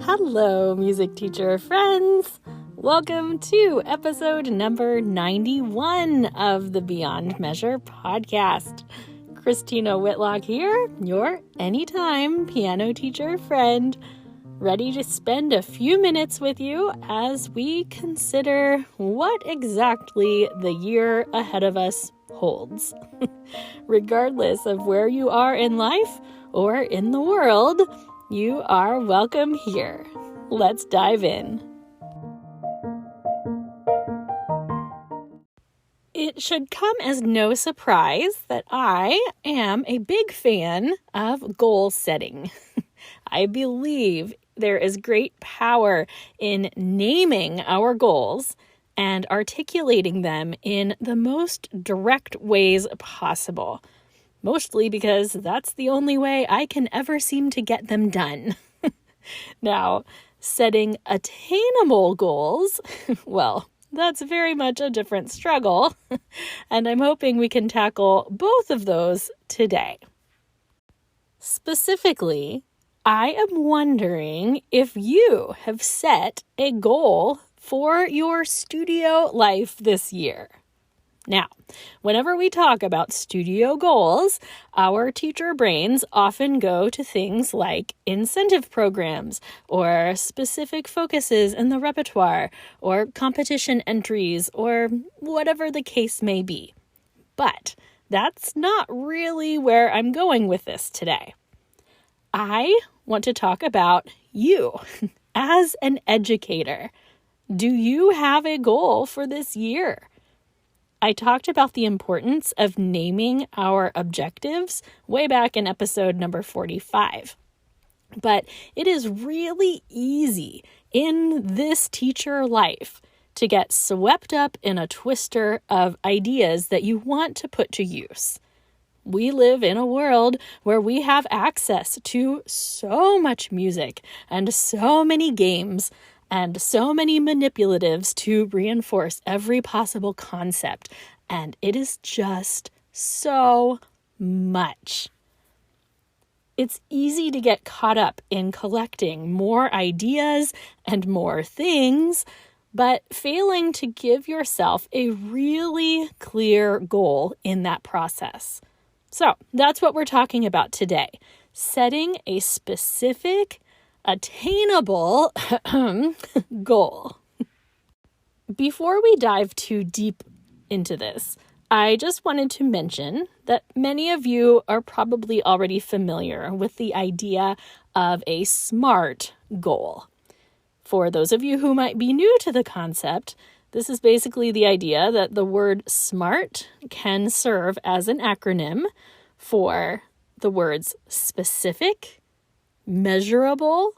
Hello, music teacher friends! Welcome to episode number 91 of the Beyond Measure podcast. Christina Whitlock here, your anytime piano teacher friend, ready to spend a few minutes with you as we consider what exactly the year ahead of us holds. Regardless of where you are in life or in the world, you are welcome here. Let's dive in. It should come as no surprise that I am a big fan of goal setting. I believe there is great power in naming our goals and articulating them in the most direct ways possible. Mostly because that's the only way I can ever seem to get them done. Now, setting attainable goals, well, that's very much a different struggle, and I'm hoping we can tackle both of those today. Specifically, I am wondering if you have set a goal for your studio life this year. Now, whenever we talk about studio goals, our teacher brains often go to things like incentive programs or specific focuses in the repertoire or competition entries or whatever the case may be. But that's not really where I'm going with this today. I want to talk about you as an educator. Do you have a goal for this year? I talked about the importance of naming our objectives way back in episode number 45. But it is really easy in this teacher life to get swept up in a twister of ideas that you want to put to use. We live in a world where we have access to so much music and so many games and so many manipulatives to reinforce every possible concept. And it is just so much. It's easy to get caught up in collecting more ideas and more things, but failing to give yourself a really clear goal in that process. So that's what we're talking about today. Setting a specific attainable goal. Before we dive too deep into this, I just wanted to mention that many of you are probably already familiar with the idea of a SMART goal. For those of you who might be new to the concept, this is basically the idea that the word SMART can serve as an acronym for the words specific, measurable,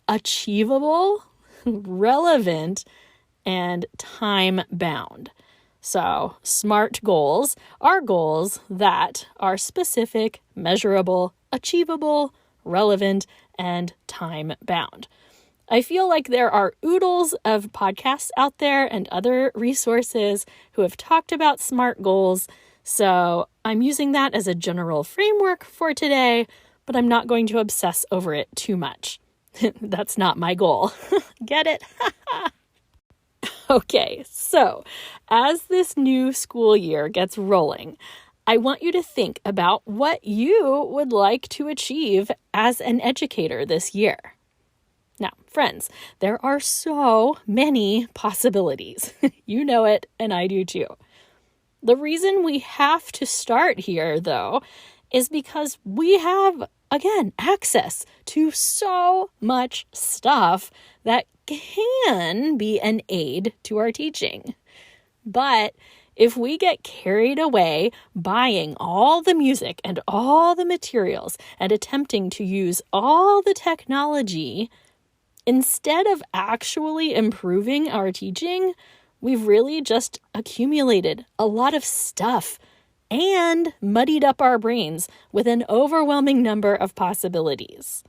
achievable, relevant, and time-bound. So, SMART goals are goals that are specific, measurable, achievable, relevant, and time-bound. I feel like there are oodles of podcasts out there and other resources who have talked about SMART goals, so I'm using that as a general framework for today, but I'm not going to obsess over it too much. That's not my goal. Get it? Okay, so as this new school year gets rolling, I want you to think about what you would like to achieve as an educator this year. Now, friends, there are so many possibilities. You know it, and I do too. The reason we have to start here, though, is because we have, again, access to so much stuff that can be an aid to our teaching. But if we get carried away buying all the music and all the materials and attempting to use all the technology, instead of actually improving our teaching, we've really just accumulated a lot of stuff and muddied up our brains with an overwhelming number of possibilities.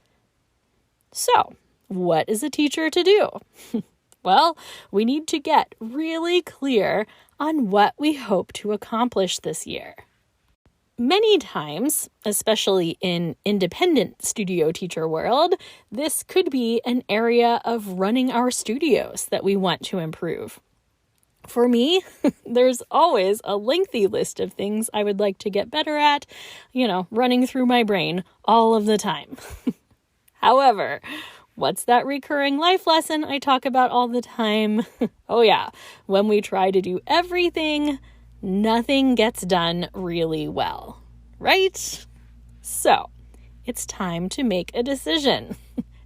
So, what is a teacher to do? Well, we need to get really clear on what we hope to accomplish this year. Many times, especially in independent studio teacher world, this could be an area of running our studios that we want to improve. For me, there's always a lengthy list of things I would like to get better at, running through my brain all of the time. However, what's that recurring life lesson I talk about all the time? Oh yeah, when we try to do everything, nothing gets done really well, right? So, it's time to make a decision.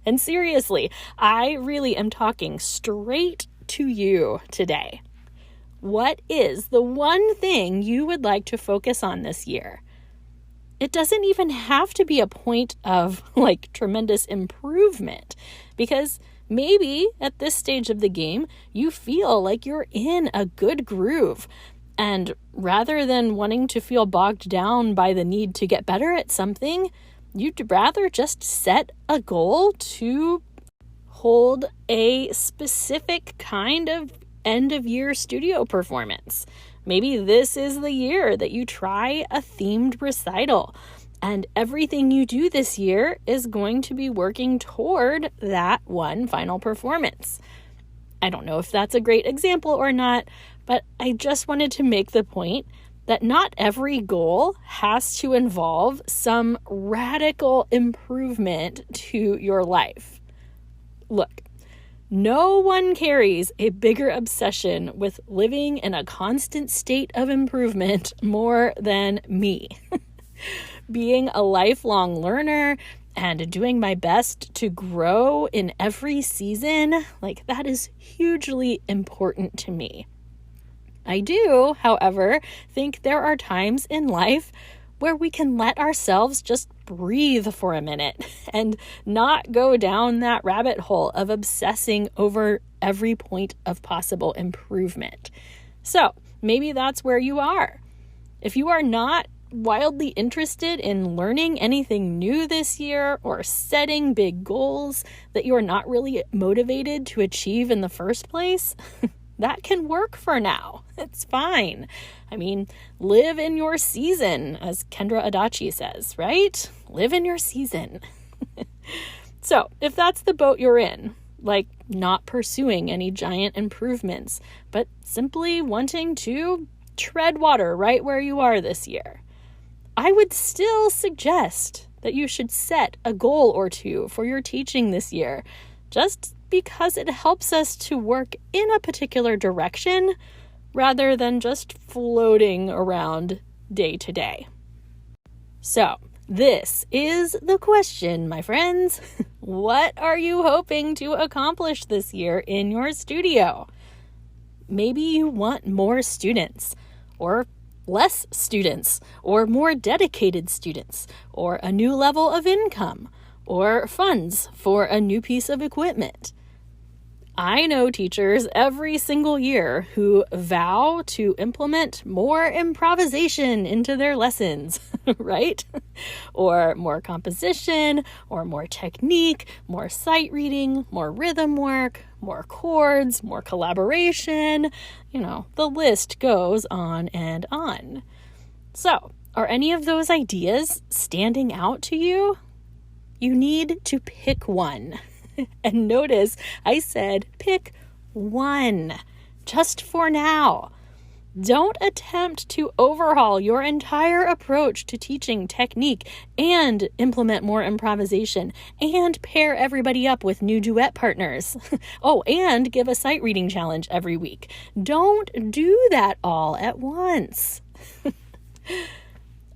And seriously, I really am talking straight to you today. What is the one thing you would like to focus on this year? It doesn't even have to be a point of tremendous improvement, because maybe at this stage of the game, you feel like you're in a good groove. And rather than wanting to feel bogged down by the need to get better at something, you'd rather just set a goal to hold a specific kind of end of year studio performance. Maybe this is the year that you try a themed recital, and everything you do this year is going to be working toward that one final performance. I don't know if that's a great example or not, but I just wanted to make the point that not every goal has to involve some radical improvement to your life. Look, no one carries a bigger obsession with living in a constant state of improvement more than me. Being a lifelong learner and doing my best to grow in every season, that is hugely important to me. I do, however, think there are times in life where we can let ourselves just breathe for a minute and not go down that rabbit hole of obsessing over every point of possible improvement. So maybe that's where you are. If you are not wildly interested in learning anything new this year or setting big goals that you are not really motivated to achieve in the first place, that can work for now. It's fine. I mean, live in your season, as Kendra Adachi says, right? Live in your season. So, if that's the boat you're in, not pursuing any giant improvements, but simply wanting to tread water right where you are this year, I would still suggest that you should set a goal or two for your teaching this year, just because it helps us to work in a particular direction rather than just floating around day to day. So, this is the question, my friends. What are you hoping to accomplish this year in your studio? Maybe you want more students, or less students, or more dedicated students, or a new level of income, or funds for a new piece of equipment. I know teachers every single year who vow to implement more improvisation into their lessons, right? Or more composition, or more technique, more sight reading, more rhythm work, more chords, more collaboration. The list goes on and on. So, are any of those ideas standing out to you? You need to pick one. And notice I said pick one, just for now. Don't attempt to overhaul your entire approach to teaching technique and implement more improvisation and pair everybody up with new duet partners. Oh, and give a sight reading challenge every week. Don't do that all at once.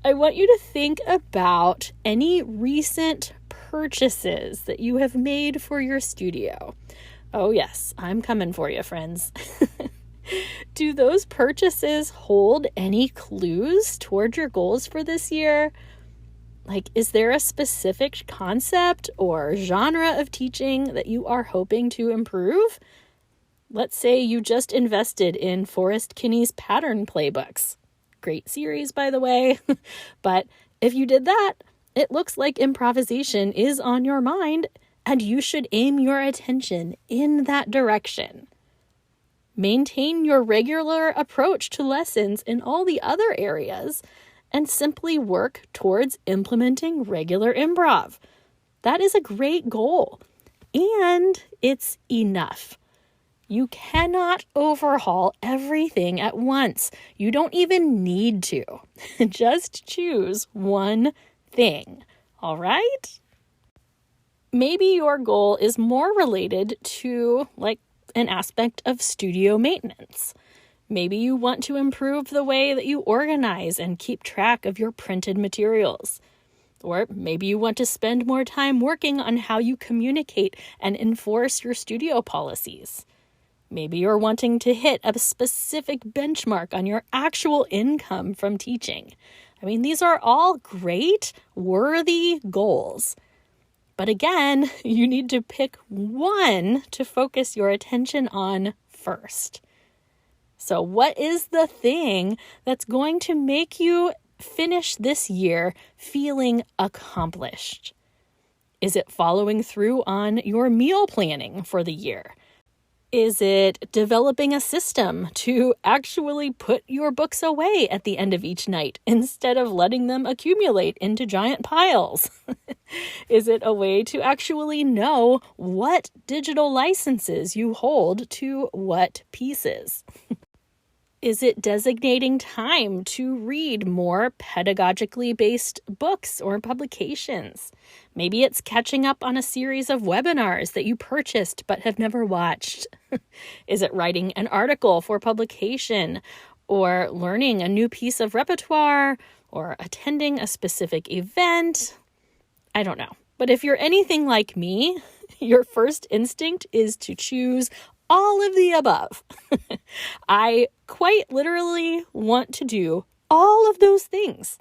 I want you to think about any recent purchases that you have made for your studio. Oh yes, I'm coming for you, friends. Do those purchases hold any clues toward your goals for this year? Is there a specific concept or genre of teaching that you are hoping to improve? Let's say you just invested in Forrest Kinney's pattern playbooks. Great series, by the way. But if you did that, it looks like improvisation is on your mind, and you should aim your attention in that direction. Maintain your regular approach to lessons in all the other areas, and simply work towards implementing regular improv. That is a great goal, and it's enough. You cannot overhaul everything at once. You don't even need to. Just choose one thing, all right? Maybe your goal is more related to like an aspect of studio maintenance. Maybe you want to improve the way that you organize and keep track of your printed materials. Or maybe you want to spend more time working on how you communicate and enforce your studio policies. Maybe you're wanting to hit a specific benchmark on your actual income from teaching. I mean, these are all great, worthy goals. But again, you need to pick one to focus your attention on first. So what is the thing that's going to make you finish this year feeling accomplished? Is it following through on your meal planning for the year? Is it developing a system to actually put your books away at the end of each night instead of letting them accumulate into giant piles? Is it a way to actually know what digital licenses you hold to what pieces? Is it designating time to read more pedagogically based books or publications? Maybe it's catching up on a series of webinars that you purchased but have never watched. Is it writing an article for publication, or learning a new piece of repertoire, or attending a specific event? I don't know. But if you're anything like me, your first instinct is to choose all of the above. I quite literally want to do all of those things.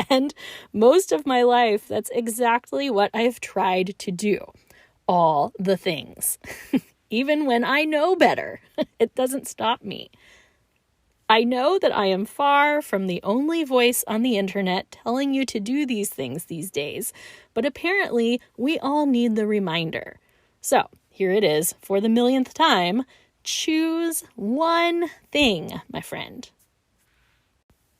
And most of my life, that's exactly what I've tried to do. All the things. Even when I know better, it doesn't stop me. I know that I am far from the only voice on the internet telling you to do these things these days, but apparently we all need the reminder. So here it is for the millionth time. Choose one thing, my friend.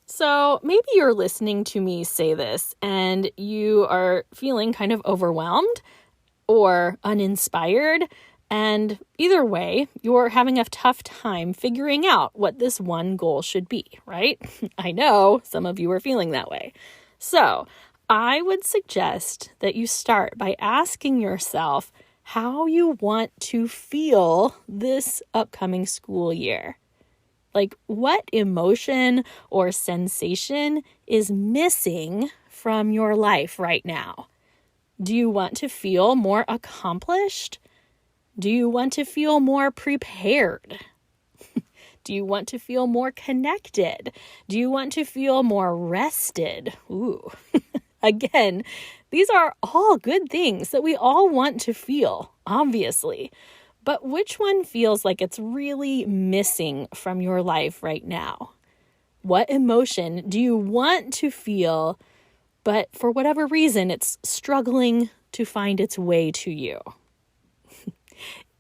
So maybe you're listening to me say this and you are feeling kind of overwhelmed or uninspired. And either way, you're having a tough time figuring out what this one goal should be, right? I know some of you are feeling that way. So I would suggest that you start by asking yourself how you want to feel this upcoming school year. Like, what emotion or sensation is missing from your life right now? Do you want to feel more accomplished? Do you want to feel more prepared? Do you want to feel more connected? Do you want to feel more rested? Ooh. Again, these are all good things that we all want to feel, obviously. But which one feels like it's really missing from your life right now? What emotion do you want to feel, but for whatever reason, it's struggling to find its way to you?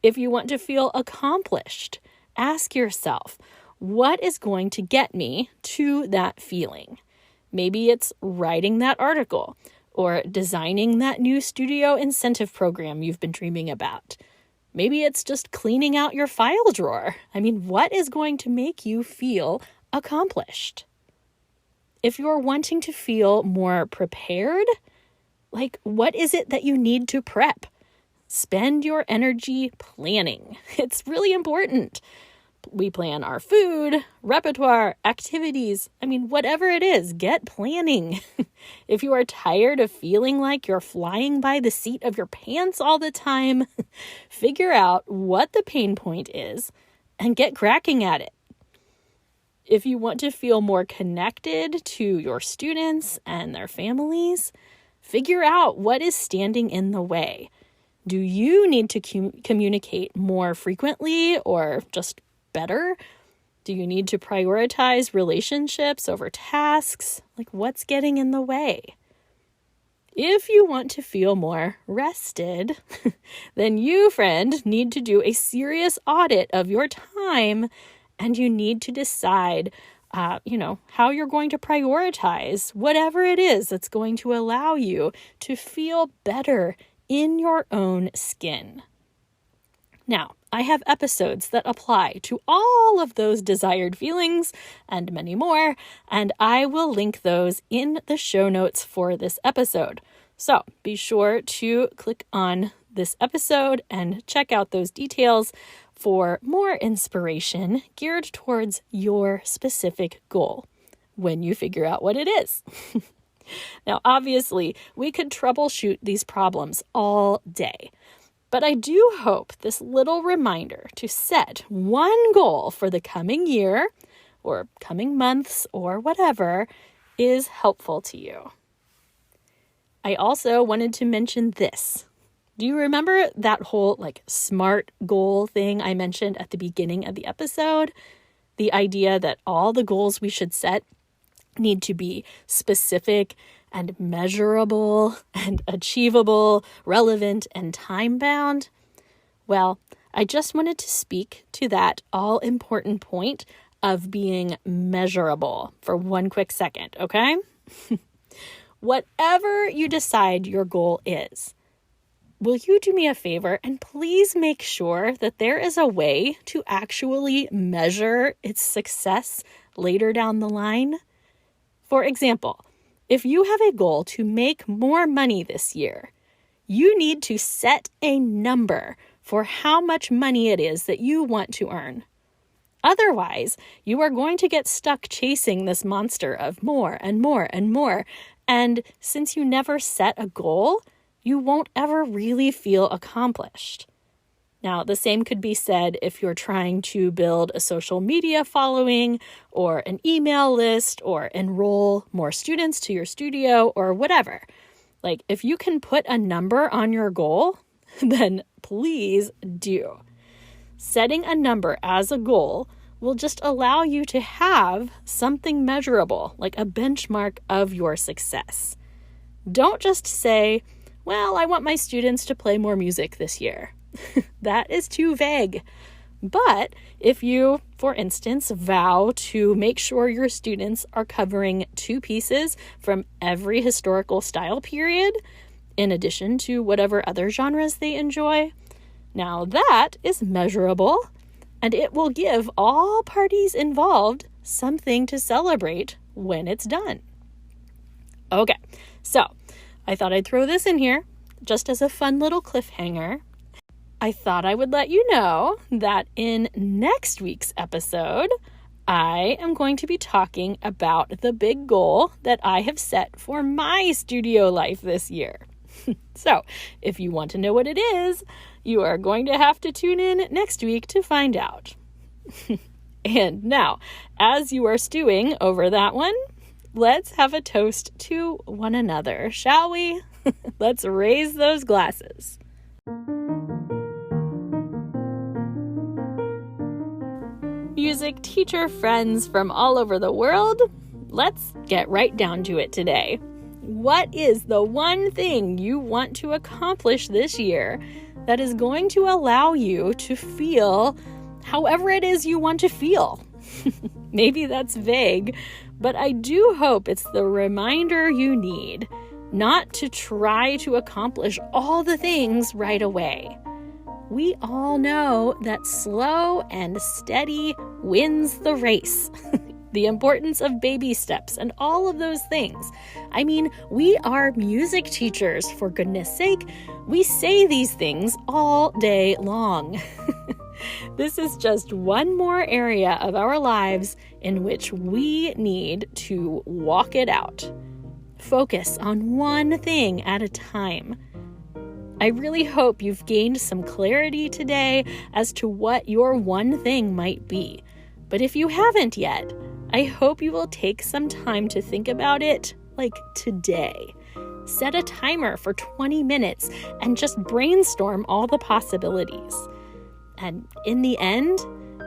If you want to feel accomplished, ask yourself, what is going to get me to that feeling? Maybe it's writing that article or designing that new studio incentive program you've been dreaming about. Maybe it's just cleaning out your file drawer. I mean, what is going to make you feel accomplished? If you're wanting to feel more prepared, like, what is it that you need to prep? Spend your energy planning. It's really important. We plan our food, repertoire, activities. I mean, whatever it is, get planning. If you are tired of feeling like you're flying by the seat of your pants all the time, figure out what the pain point is and get cracking at it. If you want to feel more connected to your students and their families, figure out what is standing in the way. Do you need to communicate more frequently or just better? Do you need to prioritize relationships over tasks? Like, what's getting in the way? If you want to feel more rested, then you, friend, need to do a serious audit of your time, and you need to decide how you're going to prioritize whatever it is that's going to allow you to feel better in your own skin. Now, I have episodes that apply to all of those desired feelings and many more, and I will link those in the show notes for this episode. So be sure to click on this episode and check out those details for more inspiration geared towards your specific goal when you figure out what it is. Now, obviously, we could troubleshoot these problems all day, but I do hope this little reminder to set one goal for the coming year or coming months or whatever is helpful to you. I also wanted to mention this. Do you remember that whole SMART goal thing I mentioned at the beginning of the episode? The idea that all the goals we should set need to be specific and measurable and achievable, relevant and time-bound? Well, I just wanted to speak to that all-important point of being measurable for one quick second, okay? Whatever you decide your goal is, will you do me a favor and please make sure that there is a way to actually measure its success later down the line? For example, if you have a goal to make more money this year, you need to set a number for how much money it is that you want to earn. Otherwise, you are going to get stuck chasing this monster of more and more and more. And since you never set a goal, you won't ever really feel accomplished. Now, the same could be said if you're trying to build a social media following or an email list or enroll more students to your studio or whatever. If you can put a number on your goal, then please do. Setting a number as a goal will just allow you to have something measurable, like a benchmark of your success. Don't just say, well, I want my students to play more music this year. That is too vague. But if you, for instance, vow to make sure your students are covering 2 pieces from every historical style period, in addition to whatever other genres they enjoy, now that is measurable, and it will give all parties involved something to celebrate when it's done. Okay, so I thought I'd throw this in here just as a fun little cliffhanger. I thought I would let you know that in next week's episode, I am going to be talking about the big goal that I have set for my studio life this year. So, if you want to know what it is, you are going to have to tune in next week to find out. And now, as you are stewing over that one, let's have a toast to one another, shall we? Let's raise those glasses. Music teacher friends from all over the world, let's get right down to it today. What is the one thing you want to accomplish this year that is going to allow you to feel however it is you want to feel? Maybe that's vague, but I do hope it's the reminder you need not to try to accomplish all the things right away. We all know that slow and steady wins the race. The importance of baby steps and all of those things. I mean, we are music teachers, for goodness sake. We say these things all day long. This is just one more area of our lives in which we need to walk it out. Focus on one thing at a time. I really hope you've gained some clarity today as to what your one thing might be. But if you haven't yet, I hope you will take some time to think about it, today. Set a timer for 20 minutes and just brainstorm all the possibilities. And in the end,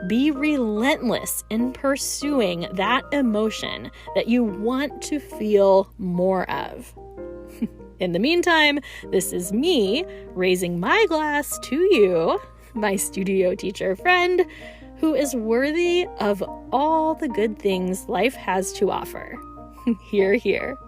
be relentless in pursuing that emotion that you want to feel more of. In the meantime, this is me raising my glass to you, my studio teacher friend, who is worthy of all the good things life has to offer. Hear, hear.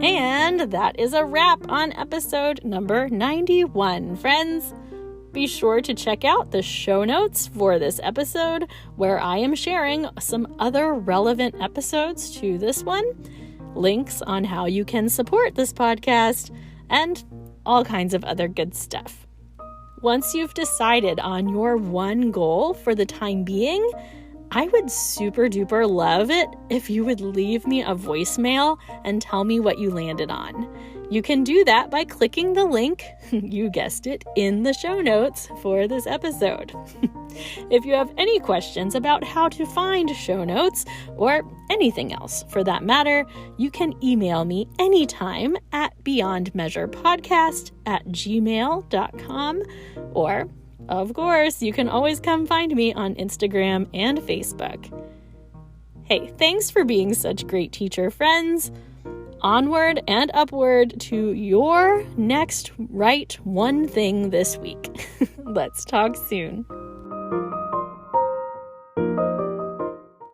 And that is a wrap on episode number 91, friends. Be sure to check out the show notes for this episode, where I am sharing some other relevant episodes to this one, links on how you can support this podcast, and all kinds of other good stuff. Once you've decided on your one goal for the time being, I would super duper love it if you would leave me a voicemail and tell me what you landed on. You can do that by clicking the link, you guessed it, in the show notes for this episode. If you have any questions about how to find show notes, or anything else for that matter, you can email me anytime at beyondmeasurepodcast@gmail.com, or of course, you can always come find me on Instagram and Facebook. Hey, thanks for being such great teacher friends. Onward and upward to your next right one thing this week. Let's talk soon.